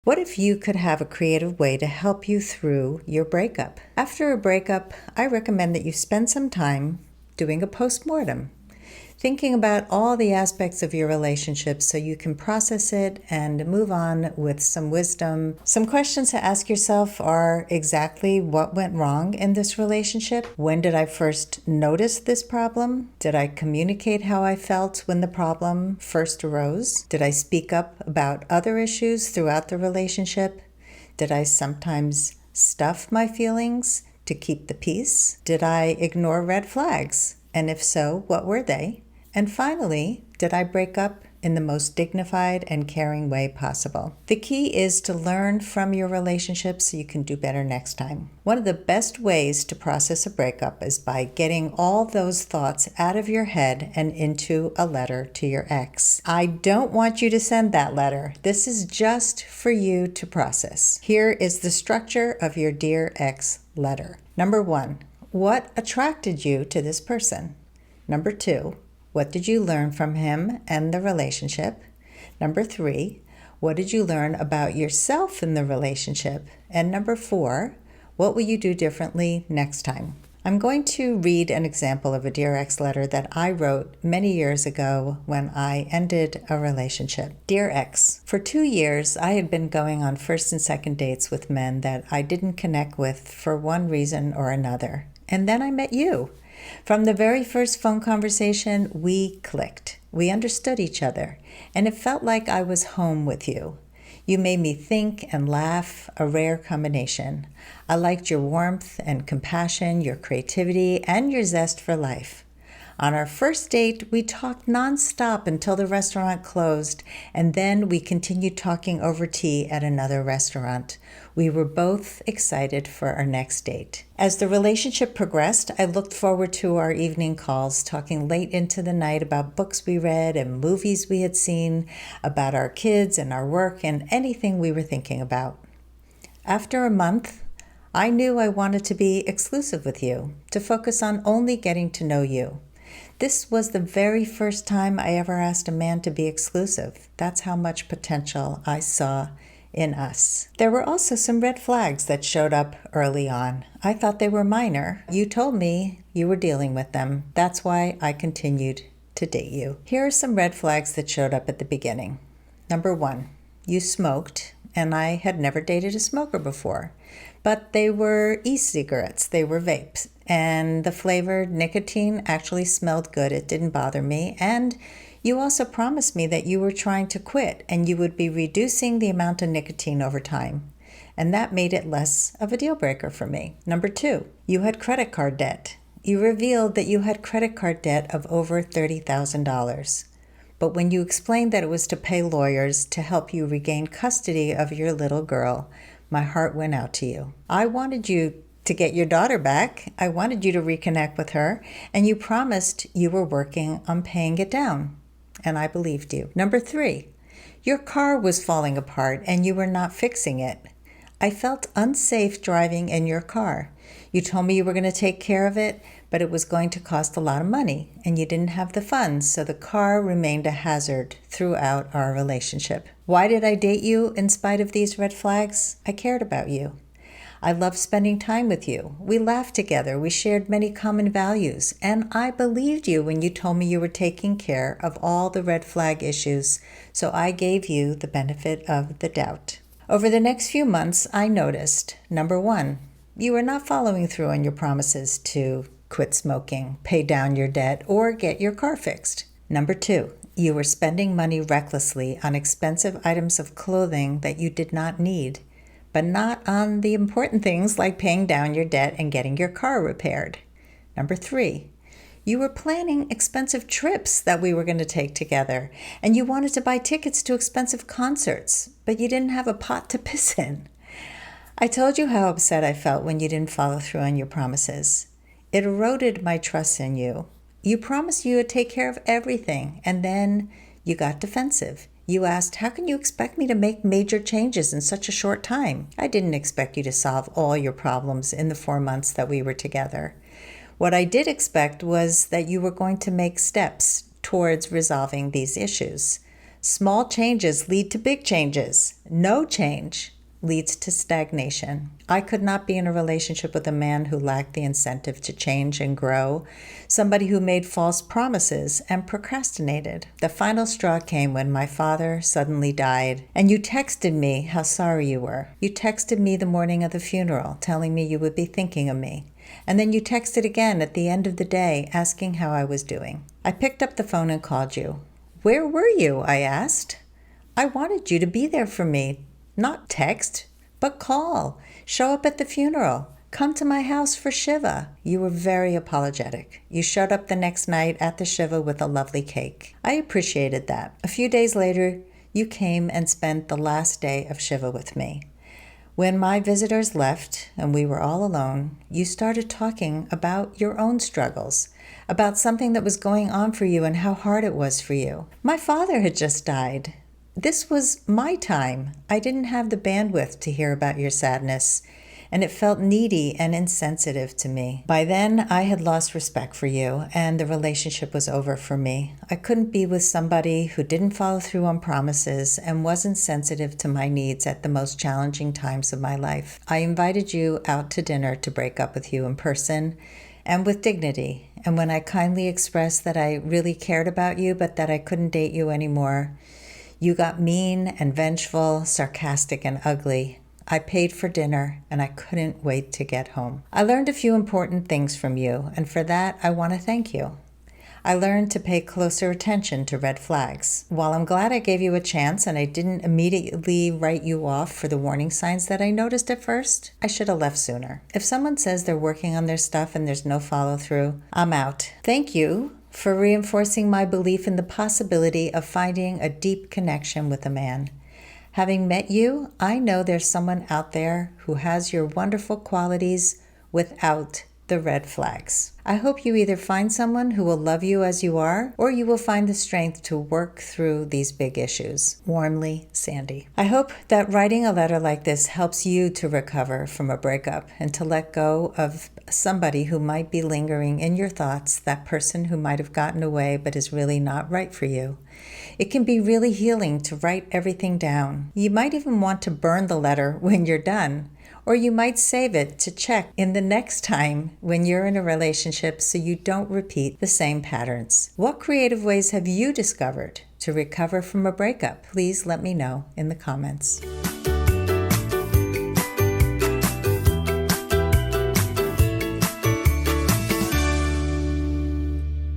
What if you could have a creative way to help you through your breakup? After a breakup, I recommend that you spend some time doing a postmortem, thinking about all the aspects of your relationship so you can process it and move on with some wisdom. Some questions to ask yourself are exactly what went wrong in this relationship? When did I first notice this problem? Did I communicate how I felt when the problem first arose? Did I speak up about other issues throughout the relationship? Did I sometimes stuff my feelings to keep the peace? Did I ignore red flags? And if so, what were they? And finally, did I break up in the most dignified and caring way possible? The key is to learn from your relationship so you can do better next time. One of the best ways to process a breakup is by getting all those thoughts out of your head and into a letter to your ex. I don't want you to send that letter. This is just for you to process. Here is the structure of your Dear Ex letter. Number 1, what attracted you to this person? Number 2, what did you learn from him and the relationship? Number 3, what did you learn about yourself in the relationship? And number 4, what will you do differently next time? I'm going to read an example of a Dear Ex letter that I wrote many years ago when I ended a relationship. Dear Ex, for 2 years, I had been going on first and second dates with men that I didn't connect with for one reason or another. And then I met you. From the very first phone conversation, we clicked. We understood each other, and it felt like I was home with you. You made me think and laugh, a rare combination. I liked your warmth and compassion, your creativity, and your zest for life. On our first date, we talked nonstop until the restaurant closed, and then we continued talking over tea at another restaurant. We were both excited for our next date. As the relationship progressed, I looked forward to our evening calls, talking late into the night about books we read and movies we had seen, about our kids and our work and anything we were thinking about. After a month, I knew I wanted to be exclusive with you, to focus on only getting to know you. This was the very first time I ever asked a man to be exclusive. That's how much potential I saw in us. There were also some red flags that showed up early on. I thought they were minor. You told me you were dealing with them. That's why I continued to date you. Here are some red flags that showed up at the beginning. Number 1, you smoked, and I had never dated a smoker before. But they were e-cigarettes, they were vapes, and the flavored nicotine actually smelled good. It didn't bother me. And you also promised me that you were trying to quit and you would be reducing the amount of nicotine over time. And that made it less of a deal breaker for me. Number 2, you had credit card debt. You revealed that you had credit card debt of over $30,000. But when you explained that it was to pay lawyers to help you regain custody of your little girl, my heart went out to you. I wanted you to get your daughter back. I wanted you to reconnect with her, and you promised you were working on paying it down. And I believed you. Number 3, your car was falling apart and you were not fixing it. I felt unsafe driving in your car. You told me you were going to take care of it, but it was going to cost a lot of money, and you didn't have the funds, so the car remained a hazard throughout our relationship. Why did I date you in spite of these red flags? I cared about you. I loved spending time with you. We laughed together. We shared many common values, and I believed you when you told me you were taking care of all the red flag issues, so I gave you the benefit of the doubt. Over the next few months, I noticed, number 1, you were not following through on your promises to quit smoking, pay down your debt, or get your car fixed. Number 2, you were spending money recklessly on expensive items of clothing that you did not need, but not on the important things like paying down your debt and getting your car repaired. Number 3, you were planning expensive trips that we were going to take together, and you wanted to buy tickets to expensive concerts, but you didn't have a pot to piss in. I told you how upset I felt when you didn't follow through on your promises. It eroded my trust in you. You promised you would take care of everything, and then you got defensive. You asked, how can you expect me to make major changes in such a short time? I didn't expect you to solve all your problems in the 4 months that we were together. What I did expect was that you were going to make steps towards resolving these issues. Small changes lead to big changes. No change leads to stagnation. I could not be in a relationship with a man who lacked the incentive to change and grow, somebody who made false promises and procrastinated. The final straw came when my father suddenly died, and you texted me how sorry you were. You texted me the morning of the funeral, telling me you would be thinking of me. And then you texted again at the end of the day, asking how I was doing. I picked up the phone and called you. Where were you? I asked. I wanted you to be there for me. Not text, but call. Show up at the funeral. Come to my house for Shiva. You were very apologetic. You showed up the next night at the Shiva with a lovely cake. I appreciated that. A few days later, you came and spent the last day of Shiva with me. When my visitors left and we were all alone, you started talking about your own struggles, about something that was going on for you and how hard it was for you. My father had just died. This was my time. I didn't have the bandwidth to hear about your sadness, and it felt needy and insensitive to me. By then, I had lost respect for you, and the relationship was over for me. I couldn't be with somebody who didn't follow through on promises and wasn't sensitive to my needs at the most challenging times of my life. I invited you out to dinner to break up with you in person and with dignity. And when I kindly expressed that I really cared about you, but that I couldn't date you anymore, you got mean and vengeful, sarcastic and ugly. I paid for dinner, and I couldn't wait to get home. I learned a few important things from you, and for that, I want to thank you. I learned to pay closer attention to red flags. While I'm glad I gave you a chance and I didn't immediately write you off for the warning signs that I noticed at first, I should have left sooner. If someone says they're working on their stuff and there's no follow-through, I'm out. Thank you for reinforcing my belief in the possibility of finding a deep connection with a man. Having met you, I know there's someone out there who has your wonderful qualities without the red flags. I hope you either find someone who will love you as you are, or you will find the strength to work through these big issues. Warmly, Sandy. I hope that writing a letter like this helps you to recover from a breakup and to let go of somebody who might be lingering in your thoughts, that person who might have gotten away but is really not right for you. It can be really healing to write everything down. You might even want to burn the letter when you're done, or you might save it to check in the next time when you're in a relationship so you don't repeat the same patterns. What creative ways have you discovered to recover from a breakup? Please let me know in the comments.